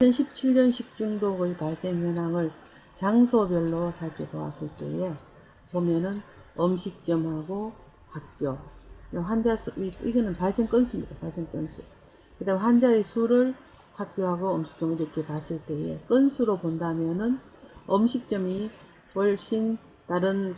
2017년 식중독의 발생 현황을 장소별로 살펴보았을 때에 보면은 음식점하고 학교, 환자 수, 이거는 발생 건수입니다. 발생 건수. 그 다음 환자의 수를 학교하고 음식점 이렇게 봤을 때에 건수로 본다면은 음식점이 훨씬 다른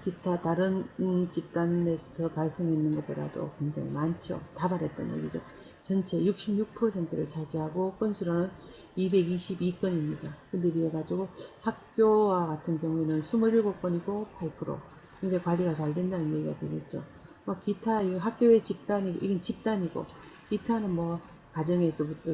집단에서 발생했는 것보다도 굉장히 많죠. 다발했다는 얘기죠. 전체 66%를 차지하고 건수로는 222건입니다. 근데 비해 가지고 학교와 같은 경우에는 27건이고 8%. 굉장히 관리가 잘 된다는 얘기가 되겠죠. 뭐 기타 이 학교의 집단이 이건 집단이고 기타는 뭐 가정에서부터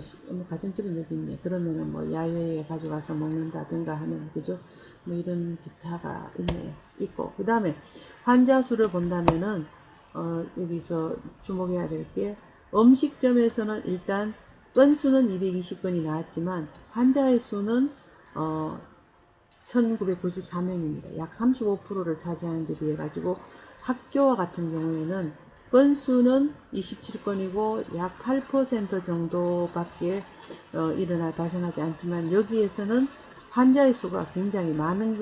가정집은 여기 있네. 그러면은 뭐 야외에 가져가서 먹는다든가 하는 그죠? 뭐 이런 기타가 있네요. 있고 그 다음에 환자 수를 본다면은 여기서 주목해야 될 게 음식점에서는 일단 건수는 220건이 나왔지만 환자의 수는 1994명입니다. 약 35%를 차지하는 데 비해 가지고 학교와 같은 경우에는 건수는 27건이고 약 8% 정도밖에 발생하지 않지만 여기에서는 환자의 수가 굉장히 많은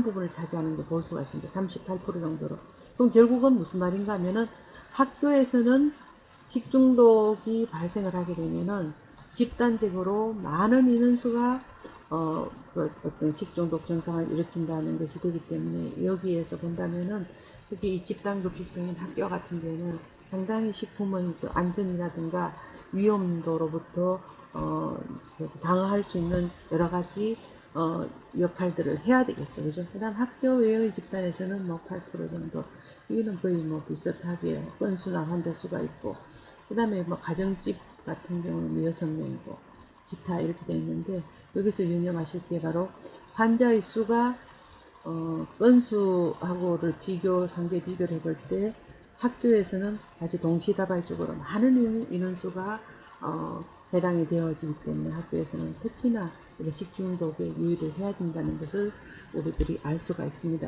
부분을 차지하는 걸 볼 수가 있습니다. 38% 정도로. 그럼 결국은 무슨 말인가 하면은 학교에서는 식중독이 발생을 하게 되면은 집단적으로 많은 인원수가 어떤 식중독 증상을 일으킨다는 것이 되기 때문에 여기에서 본다면은 특히 이 집단급식성인 학교 같은 데는 상당히 식품의 그 안전이라든가 위험도로부터 방어할 수 있는 여러 가지 역할들을 해야 되겠죠. 그죠? 그 다음 학교 외의 집단에서는 뭐 8% 정도. 이거는 거의 뭐 비슷하게 건수나 환자 수가 있고, 그 다음에 뭐 가정집 같은 경우는 6명이고, 기타 이렇게 되어 있는데, 여기서 유념하실 게 바로 환자의 수가 건수하고를 상대 비교를 해볼 때 학교에서는 아주 동시다발적으로 많은 인원수가 해당이 되어지기 때문에 학교에서는 특히나 식중독에 유의를 해야 된다는 것을 우리들이 알 수가 있습니다.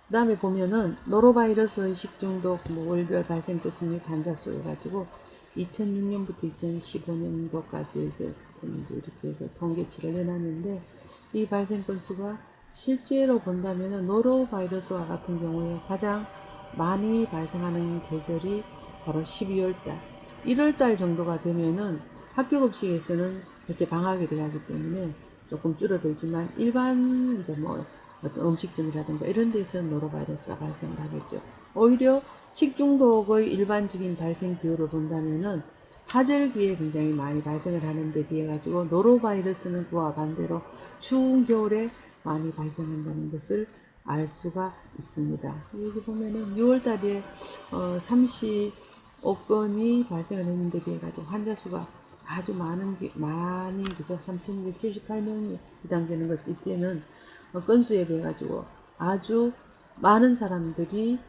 그 다음에 보면은 노로바이러스 식중독 월별 발생 건수 및 환자 수 해가지고 2006년부터 2015년도까지 이렇게 통계치를 해놨는데 이 발생 건수가 실제로 본다면은 노로바이러스와 같은 경우에 가장 많이 발생하는 계절이 바로 12월달, 1월달 정도가 되면은 학교 급식에서는 이제 방학이 들어가기 때문에 조금 줄어들지만 일반 이제 뭐 어떤 음식점이라든가 이런 데서는 노로바이러스가 발생을 하겠죠. 오히려 식중독의 일반적인 발생 비율을 본다면은 하절기에 굉장히 많이 발생을 하는데 비해 가지고 노로바이러스는 그와 반대로 추운 겨울에 많이 발생한다는 것을 알 수가 있습니다. 여기 보면은 6월달에 35건이 발생을 했는데 비해 가지고 환자 수가 아주 많이 그죠? 3,278명이 해당되는 것. 이때는 건수에 비해 가지고 아주 많은 사람들이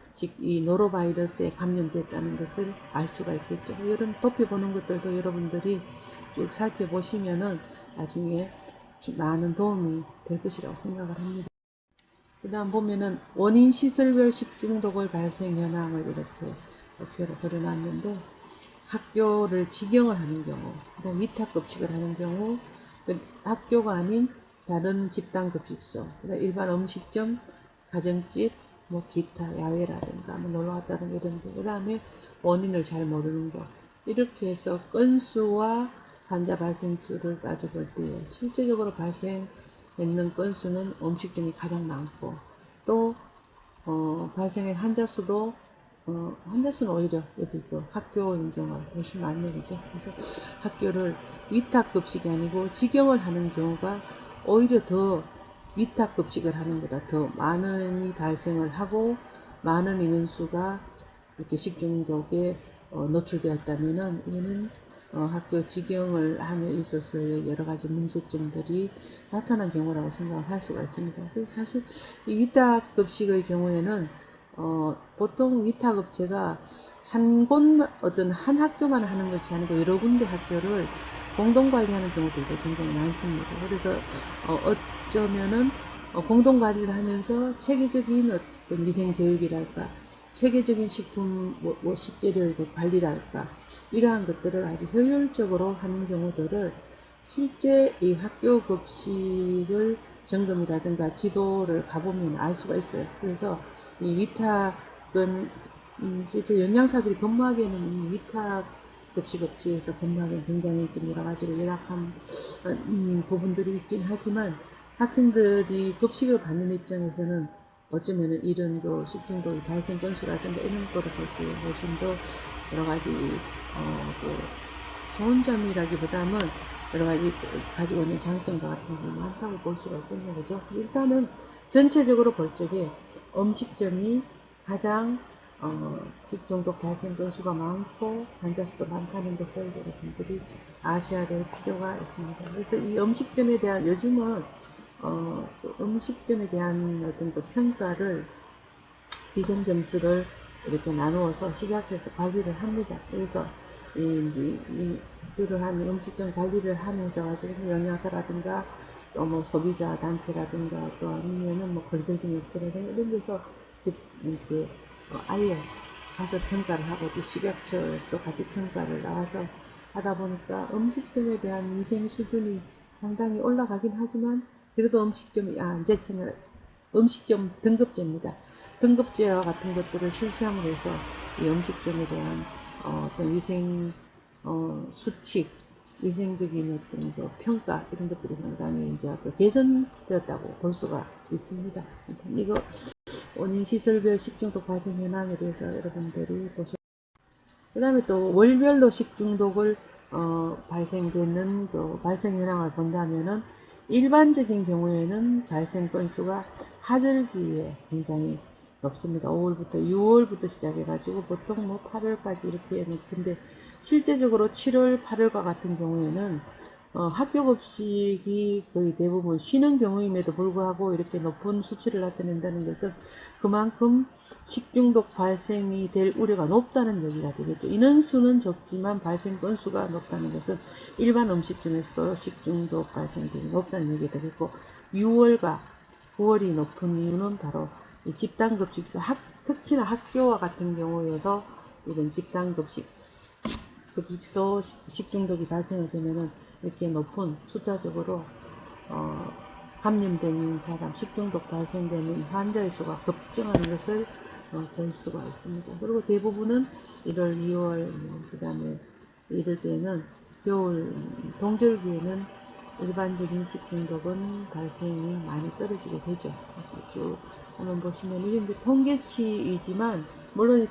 이 노로바이러스에 감염됐다는 것을 알 수가 있겠죠. 이런 덮여보는 것들도 여러분들이 쭉 살펴보시면은 나중에 많은 도움이 될 것이라고 생각을 합니다. 그 다음 보면은 원인 시설별 식중독의 발생 현황을 이렇게 표로 그려놨는데 학교를 직영을 하는 경우, 그 다음 위탁급식을 하는 경우, 학교가 아닌 다른 집단급식소, 그다음 일반 음식점, 가정집, 뭐 기타 야외라든가 뭐 놀러 갔다든가 이런 거, 그 다음에 원인을 잘 모르는 거, 이렇게 해서 건수와 환자 발생수를 따져볼 때 실제적으로 발생했는 건수는 음식점이 가장 많고 또 발생한 환자 수도 환자 수는 오히려 여기 그 학교인 경우가 훨씬 많은 얘기죠. 그래서 학교를 위탁급식이 아니고 직영을 하는 경우가 오히려 더 위탁급식을 하는 것보다 더 많은 발생을 하고 많은 인원수가 이렇게 식중독에 노출되었다면은 이거는 학교 직영을 함에 있어서의 여러 가지 문제점들이 나타난 경우라고 생각을 할 수가 있습니다. 그래서 사실 이 위탁급식의 경우에는 보통 위탁업체가 어떤 한 학교만 하는 것이 아니고 여러 군데 학교를 공동관리하는 경우들도 굉장히 많습니다. 그래서 어쩌면은 공동관리를 하면서 체계적인 어떤 위생교육이랄까, 체계적인 식품, 식재료의 관리랄까, 이러한 것들을 아주 효율적으로 하는 경우들을 실제 이 학교 급식을 점검이라든가 지도를 가보면 알 수가 있어요. 그래서 이 위탁은 실제 영양사들이 근무하기에는 이 위탁 급식업체에서 근무하기엔 굉장히 좀 여러 가지로 열악한 부분들이 있긴 하지만 학생들이 급식을 받는 입장에서는 어쩌면은 이런 그 식중독 발생 건수라든가 이런 거를 볼 때 훨씬 더 여러 가지 좋은 점이라기보다는 여러 가지 가지고 있는 장점과 같은 게 많다고 볼 수가 있겠는 거죠. 일단은 전체적으로 볼 적에 음식점이 가장 식중독 발생 건수가 많고 환자 수도 많다는 것을 여러분들이 아셔야 될 필요가 있습니다. 그래서 이 음식점에 대한 요즘은 그 음식점에 대한 어떤 그 평가를 위생 점수를 이렇게 나누어서 식약처에서 관리를 합니다. 그래서 그러한 음식점 관리를 하면서 가지고 영양사라든가 또 뭐 소비자 단체라든가 또 아니면은 뭐 건설등 업체라든가 이런 데서 이렇게 아예 가서 평가를 하고 또 식약처에서도 같이 평가를 나와서 하다 보니까 음식점에 대한 위생 수준이 상당히 올라가긴 하지만 그래도 음식점이 이제 생각 음식점 등급제입니다. 등급제와 같은 것들을 실시함으로 해서 이 음식점에 대한 어떤 위생 수칙, 위생적인 어떤 그 평가 이런 것들이 상당히 이제 개선되었다고 볼 수가 있습니다. 이거 원인 시설별 식중독 발생 현황에 대해서 여러분들이 보셔. 그 다음에 또 월별로 식중독을 발생되는 그 발생 현황을 본다면은 일반적인 경우에는 발생 건수가 하절기에 굉장히 높습니다. 5월부터 6월부터 시작해가지고 보통 뭐 8월까지 이렇게 높은데 실제적으로 7월, 8월과 같은 경우에는 학교 급식이 거의 대부분 쉬는 경우임에도 불구하고 이렇게 높은 수치를 나타낸다는 것은 그만큼 식중독 발생이 될 우려가 높다는 얘기가 되겠죠. 인원수는 적지만 발생 건수가 높다는 것은 일반 음식점에서도 식중독 발생률이 높다는 얘기가 되겠고 6월과 9월이 높은 이유는 바로 집단급식소 특히나 학교와 같은 경우에서 이런 집단급식 급식소 식중독이 발생이 되면은 이렇게 높은 숫자적으로 감염된 사람, 식중독 발생되는 환자의 수가 급증하는 것을 볼 수가 있습니다. 그리고 대부분은 1월, 2월, 그 다음에 이럴 때는 겨울, 동절기에는 일반적인 식중독은 발생이 많이 떨어지게 되죠. 쭉 한번 보시면 이게 이제 통계치이지만 물론 이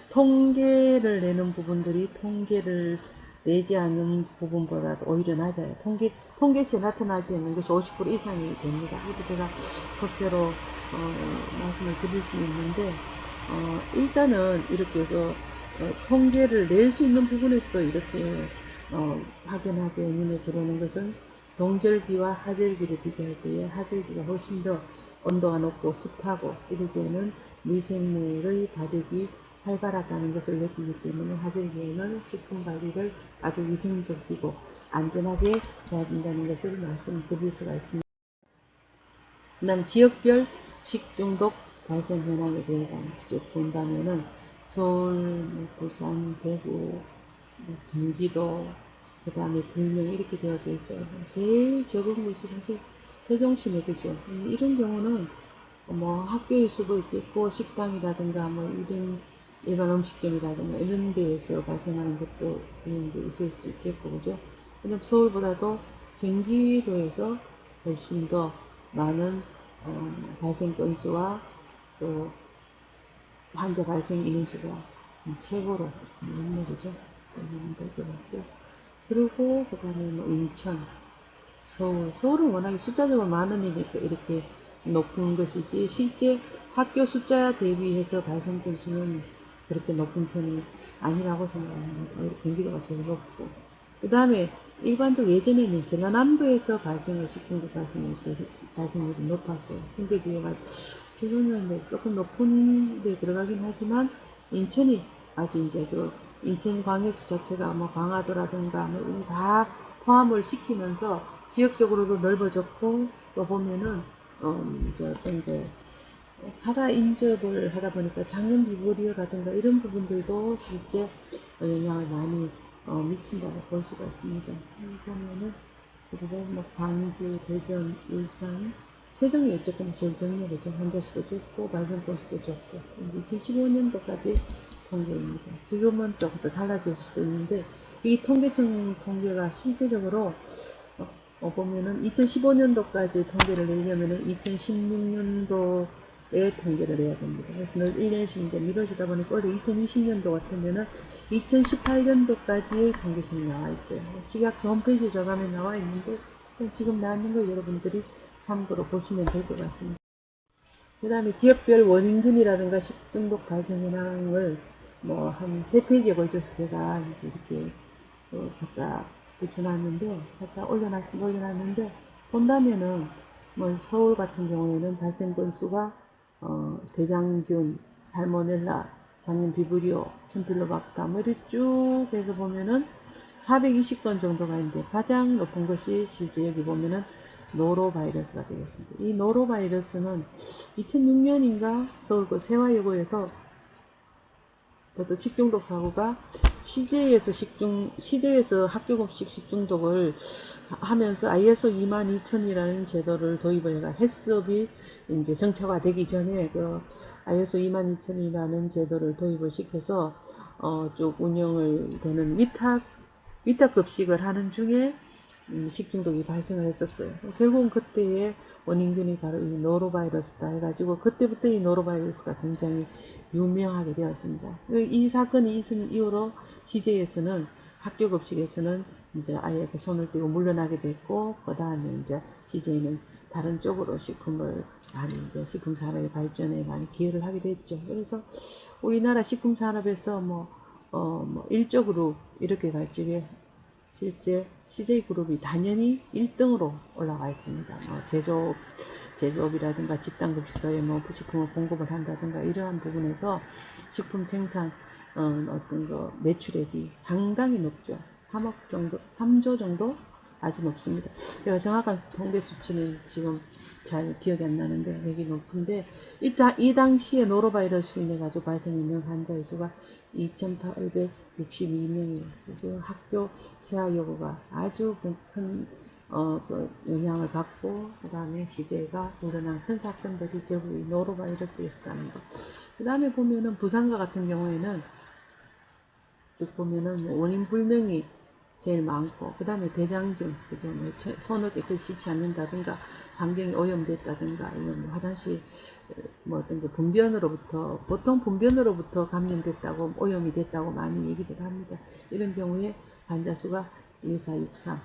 통계를 내는 부분들이 통계를 내지 않는 부분보다 오히려 낮아요. 통계치에 나타나지 않는 것이 50% 이상이 됩니다. 그래서 제가 표로 말씀을 드릴 수 있는데 일단은 이렇게 통계를 낼 수 있는 부분에서도 이렇게 확연하게 눈에 들어오는 것은 동절기와 하절기를 비교할 때에 하절기가 훨씬 더 온도가 높고 습하고 이럴 때는 미생물의 발육이 활발하다는 것을 느끼기 때문에 하절기에는 식품 관리를 아주 위생적이고 안전하게 해야 된다는 것을 말씀드릴 수가 있습니다. 그 다음 지역별 식중독 발생 현황에 대해서 쭉 본다면은 서울, 부산, 대구, 경기도, 그 다음에 불명 이렇게 되어져 있어요. 제일 적은 곳이 사실 세종시내죠. 이런 경우는 뭐 학교일 수도 있겠고 식당이라든가 뭐 이런 일반 음식점이라든가 이런 데에서 발생하는 것도 있을 수 있겠고 그죠. 그다음 서울보다도 경기도에서 훨씬 더 많은 발생 건수와 또 환자 발생 인원수가 최고로 있는 거죠. 그리고 그다음에 뭐 인천, 서울은 워낙에 숫자적으로 많으니까 이렇게 높은 것이지 실제 학교 숫자 대비해서 발생 건수는 그렇게 높은 편이 아니라고 생각합니다. 오히려 경기도가 제일 높고 그 다음에 일반적으로 예전에는 전라남도에서 발생을 식중독 발생률이 높았어요. 근데 비해가 지금은 뭐 조금 높은 데 들어가긴 하지만 인천이 아주 이제 인천광역시 자체가 뭐 강화도라든가 뭐 이런 다 포함을 시키면서 지역적으로도 넓어졌고 또 보면은 이제 어떤 바다 인접을 하다 보니까 장염 비브리오라든가 이런 부분들도 실제 영향을 많이 미친다고 볼 수가 있습니다. 여기 보면은 그리고 뭐 광주, 대전, 울산, 세종이 어쨌거나 제일 적네요. 환자 수도 적고 발생 건수도 적고 2015년도까지 통계입니다. 지금은 조금 더 달라질 수도 있는데 이 통계청 통계가 실제적으로 보면은 2015년도까지 통계를 내려면은 2016년도에 통계를 내야 됩니다. 그래서 늘 1년씩 이제 미뤄지다 보니까 원래 2020년도 같으면은 2018년도까지의 통계청이 나와 있어요. 식약처 홈페이지 저감에 나와 있는데 지금 나왔는 거 여러분들이 참고로 보시면 될 것 같습니다. 그 다음에 지역별 원인균이라든가 식중독 발생 현황을 뭐 한 3페이지에 걸쳐서 제가 이렇게 갖다 붙여놨는데, 갖다 올려놨는데, 본다면은, 뭐, 서울 같은 경우에는 발생 건수가, 대장균, 살모넬라, 장염 비브리오, 춘필로박터, 뭐, 이렇게 쭉 해서 보면은 420건 정도가 있는데, 가장 높은 것이 실제 여기 보면은 노로바이러스가 되겠습니다. 이 노로바이러스는 2006년인가 서울 그 세화여고에서 그래서 식중독 사고가 CJ에서 학교 급식 식중독을 하면서 ISO 22000이라는 제도를 도입을 해가 해썹이 이제 정착화되기 전에 그 ISO 22000이라는 제도를 도입을 시켜서 쭉 운영을 되는 위탁 급식을 하는 중에 식중독이 발생을 했었어요. 결국은 그때의 원인균이 바로 이 노로바이러스다 해가지고 그때부터 이 노로바이러스가 굉장히 유명하게 되었습니다. 이 사건이 있은 이후로 CJ에서는 학교 급식에서는 이제 아예 그 손을 떼고 물러나게 됐고 그 다음에 이제 CJ는 다른 쪽으로 식품을 많이 이제 식품 산업의 발전에 많이 기여를 하게 됐죠. 그래서 우리나라 식품 산업에서 일적으로 이렇게 갈 적에 실제 CJ그룹이 단연히 1등으로 올라가 있습니다. 제조업이라든가 집단급식소에 뭐 식품을 공급을 한다든가 이러한 부분에서 식품 생산 어떤 거 매출액이 상당히 높죠. 3억 정도, 3조 정도 아주 높습니다. 제가 정확한 통계 수치는 지금 잘 기억이 안 나는데 되게 높은데 이 당시에 노로바이러스로 인해 가지고 발생했는 환자의 수가 2,862명이에요. 그 학교 세화여고가 아주 큰 그 영향을 받고 그 다음에 CJ가 일어난 큰 사건들이 결국 이 노로바이러스였다는 거. 그 다음에 보면은 부산과 같은 경우에는 쭉 보면은 원인 불명이 제일 많고 그 다음에 대장균 그죠 뭐 손을 깨끗이 씻지 않는다든가 환경이 오염됐다든가 이건 뭐 화장실 뭐 어떤 그 분변으로부터 보통 분변으로부터 감염됐다고 오염이 됐다고 많이 얘기들 합니다. 이런 경우에 환자 수가 1463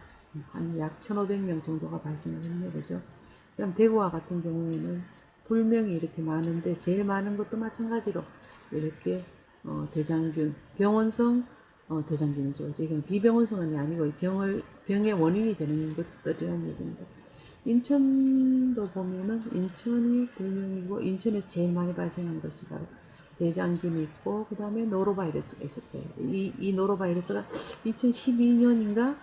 한 약 1500명 정도가 발생을 했네 그죠. 그다음 대구와 같은 경우에는 불명이 이렇게 많은데 제일 많은 것도 마찬가지로 이렇게 대장균 병원성 대장균이죠. 이건 비병원성이 아니고 병의 원인이 되는 것들이란 얘기입니다. 인천도 보면은 인천이 불명이고 인천에서 제일 많이 발생한 것이 바로 대장균이 있고 그 다음에 노로바이러스가 있을 거예요. 이 노로바이러스가 2012년인가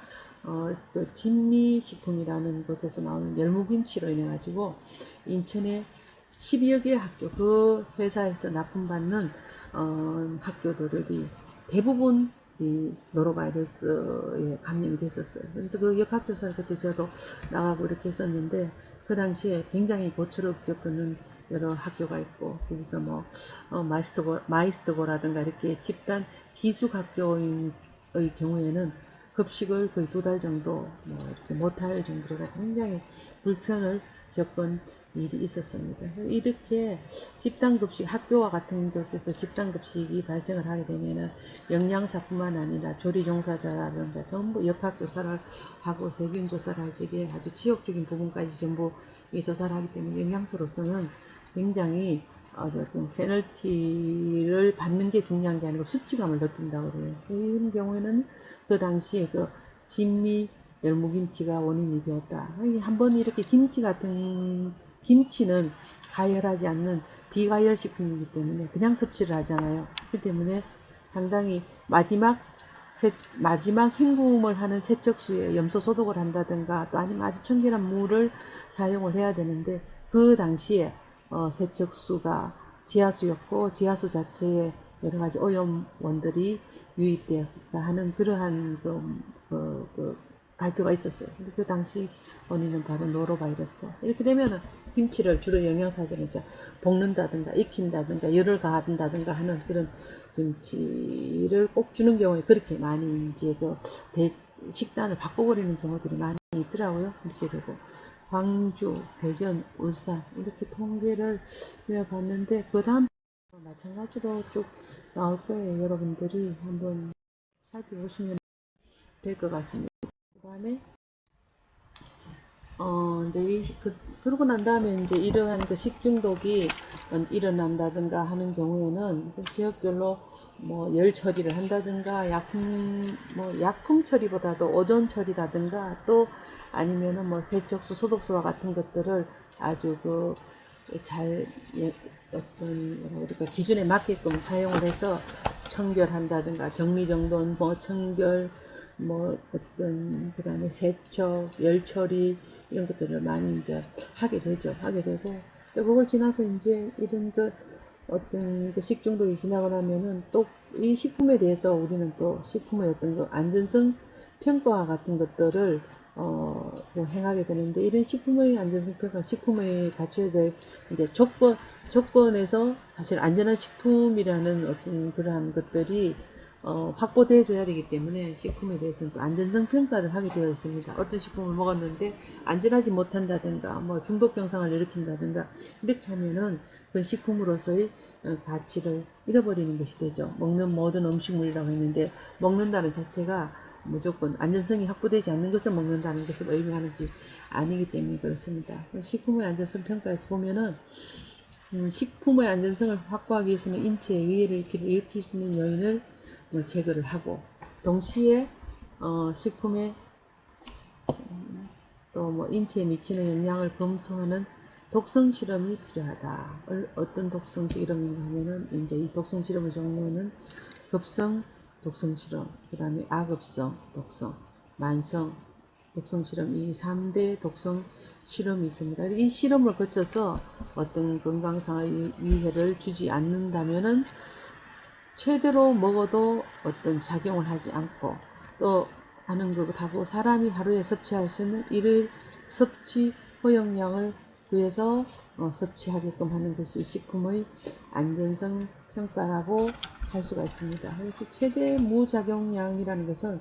그 진미식품이라는 곳에서 나오는 열무김치로 인해 가지고 인천에 12여 개의 학교 그 회사에서 납품받는 학교들이 대부분 이 노로바이러스에 감염이 됐었어요. 그래서 그 역학조사를 그때 저도 나가고 이렇게 했었는데 그 당시에 굉장히 고초를 겪는 여러 학교가 있고 거기서 뭐 마이스터고라든가 이렇게 집단 기숙학교의 경우에는 급식을 거의 2달 정도 뭐 이렇게 못할 정도로 굉장히 불편을 겪은 일이 있었습니다. 이렇게 집단급식 학교와 같은 곳에서 집단급식이 발생을 하게 되면은 영양사뿐만 아니라 조리 종사자라든가 전부 역학조사를 하고 세균조사를 할 적에 아주 치욕적인 부분까지 전부 조사를 하기 때문에 영양소로서는 굉장히 좀 페널티를 받는 게 중요한 게 아니고 수치감을 느낀다고 그래요. 이런 경우에는 그 당시에 그 진미 열무김치가 원인이 되었다. 한번 이렇게 김치는 가열하지 않는 비가열 식품이기 때문에 그냥 섭취를 하잖아요. 그렇기 때문에 상당히 마지막 헹굼을 하는 세척수에 염소 소독을 한다든가 또 아니면 아주 청결한 물을 사용을 해야 되는데 그 당시에 세척수가 지하수였고 지하수 자체에 여러 가지 오염원들이 유입되었었다 하는 그러한 발표가 있었어요. 근데 그 당시 원인은 바로 노로바이러스다. 이렇게 되면은 김치를 주로 영양사들은 이제 볶는다든가 익힌다든가 열을 가한다든가 하는 그런 김치를 꼭 주는 경우에 그렇게 많이 이제 식단을 바꿔버리는 경우들이 많이 있더라고요. 이렇게 되고 광주, 대전, 울산 이렇게 통계를 내어봤는데 그 다음 마찬가지로 쭉 나올 거예요. 여러분들이 한번 살펴보시면 될 것 같습니다. 그 다음에 이제 그러고 난 다음에 이제 이러한 그 식중독이 일어난다든가 하는 경우에는 그 지역별로 뭐 열 처리를 한다든가 약품 처리보다도 오존 처리라든가 또 아니면은 뭐 세척수, 소독수와 같은 것들을 아주 잘 어떤 뭐라 그럴까 기준에 맞게끔 사용을 해서 청결한다든가 정리정돈 뭐 청결 뭐 어떤 그다음에 세척 열처리 이런 것들을 많이 이제 하게 되고 그걸 지나서 이제 이런 어떤 식중독이 지나고 나면은 또 이 식품에 대해서 우리는 또 식품의 어떤 안전성 평가 같은 것들을 행하게 되는데 이런 식품의 안전성 평가, 식품의 갖춰야 될 이제 조건에서 사실 안전한 식품이라는 어떤 그러한 것들이 확보되어져야 되기 때문에 식품에 대해서는 또 안전성 평가를 하게 되어 있습니다. 어떤 식품을 먹었는데 안전하지 못한다든가 뭐 중독 증상을 일으킨다든가 이렇게 하면은 그 식품으로서의 가치를 잃어버리는 것이 되죠. 먹는 모든 음식물이라고 했는데 먹는다는 자체가 무조건 안전성이 확보되지 않는 것을 먹는다는 것을 의미하는지 아니기 때문에 그렇습니다. 식품의 안전성 평가에서 보면은 식품의 안전성을 확보하기 위해서는 인체에 위해를 일으킬 수 있는 요인을 제거를 하고 동시에 식품에 또 뭐 인체에 미치는 영향을 검토하는 독성 실험이 필요하다. 어떤 독성 실험인가 하면은 이제 이 독성 실험의 종류는 급성 독성 실험, 그 다음에 아급성 독성, 만성 독성 실험, 이 3대 독성 실험이 있습니다. 이 실험을 거쳐서 어떤 건강상의 위해를 주지 않는다면은 최대로 먹어도 어떤 작용을 하지 않고 또 하는 것하고 사람이 하루에 섭취할 수 있는 일일 섭취 허용량을 위해서 섭취하게끔 하는 것이 식품의 안전성 평가라고 할 수가 있습니다. 그래서 최대 무작용량이라는 것은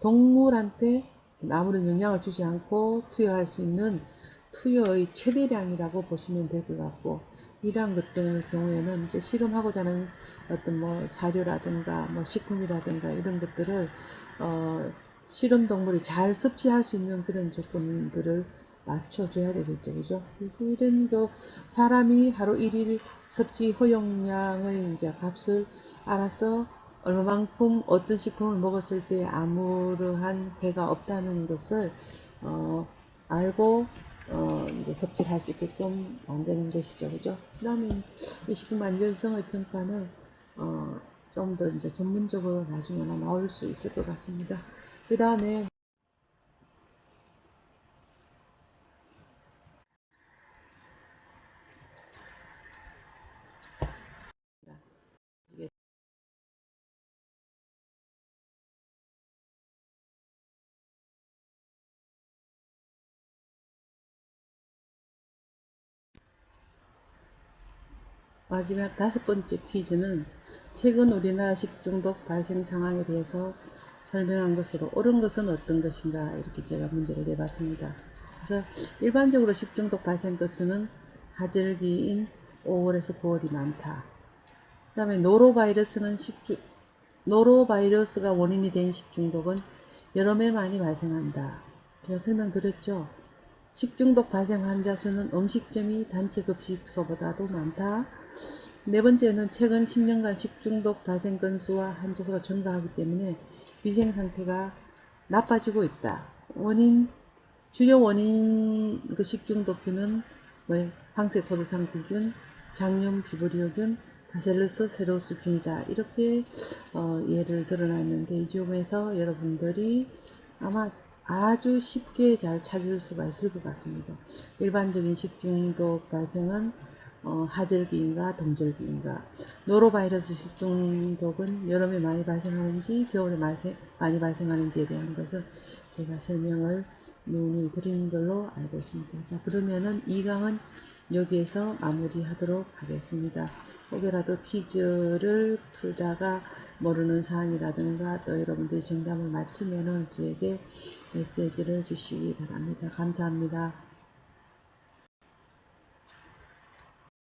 동물한테 아무런 영향을 주지 않고 투여할 수 있는 투여의 최대량이라고 보시면 될 것 같고 이러한 것들 경우에는 이제 실험하고자 하는 어떤 뭐 사료라든가 뭐 식품이라든가 이런 것들을 실험 동물이 잘 섭취할 수 있는 그런 조건들을 맞춰줘야 되겠죠, 그죠? 그래서 이런 사람이 하루 일일 섭취 허용량의 이제 값을 알아서 얼마만큼 어떤 식품을 먹었을 때 아무러한 해가 없다는 것을 알고 이제 섭취를 할 수 있게끔 만드는 것이죠, 그죠? 그다음에 이 식품 안전성의 평가는 좀 더 이제 전문적으로 나중에 나올 수 있을 것 같습니다. 그 다음에 마지막 5번째 퀴즈는 최근 우리나라 식중독 발생 상황에 대해서 설명한 것으로 옳은 것은 어떤 것인가 이렇게 제가 문제를 내봤습니다. 그래서 일반적으로 식중독 발생 건수는 하절기인 5월에서 9월이 많다. 그 다음에 노로바이러스가 원인이 된 식중독은 여름에 많이 발생한다. 제가 설명드렸죠. 식중독 발생 환자 수는 음식점이 단체 급식소보다도 많다. 네 번째는 최근 10년간 식중독 발생 건수와 환자 수가 증가하기 때문에 위생 상태가 나빠지고 있다. 주요 원인 식중독균은 황색포도상구균, 장염 비브리오균, 바셀러스 세로스균이다. 이렇게 예를 들어놨는데 이 중에서 여러분들이 아마 아주 쉽게 잘 찾을 수가 있을 것 같습니다. 일반적인 식중독 발생은 하절기인가 동절기인가. 노로바이러스 식중독은 여름에 많이 발생하는지 겨울에 많이 발생하는지에 대한 것을 제가 설명을 누누이 드린 걸로 알고 있습니다. 자, 그러면은 2강은 여기에서 마무리하도록 하겠습니다. 혹여라도 퀴즈를 풀다가 모르는 사항이라든가 또 여러분들이 정답을 맞히면은 저에게 메시지를 주시기 바랍니다. 감사합니다.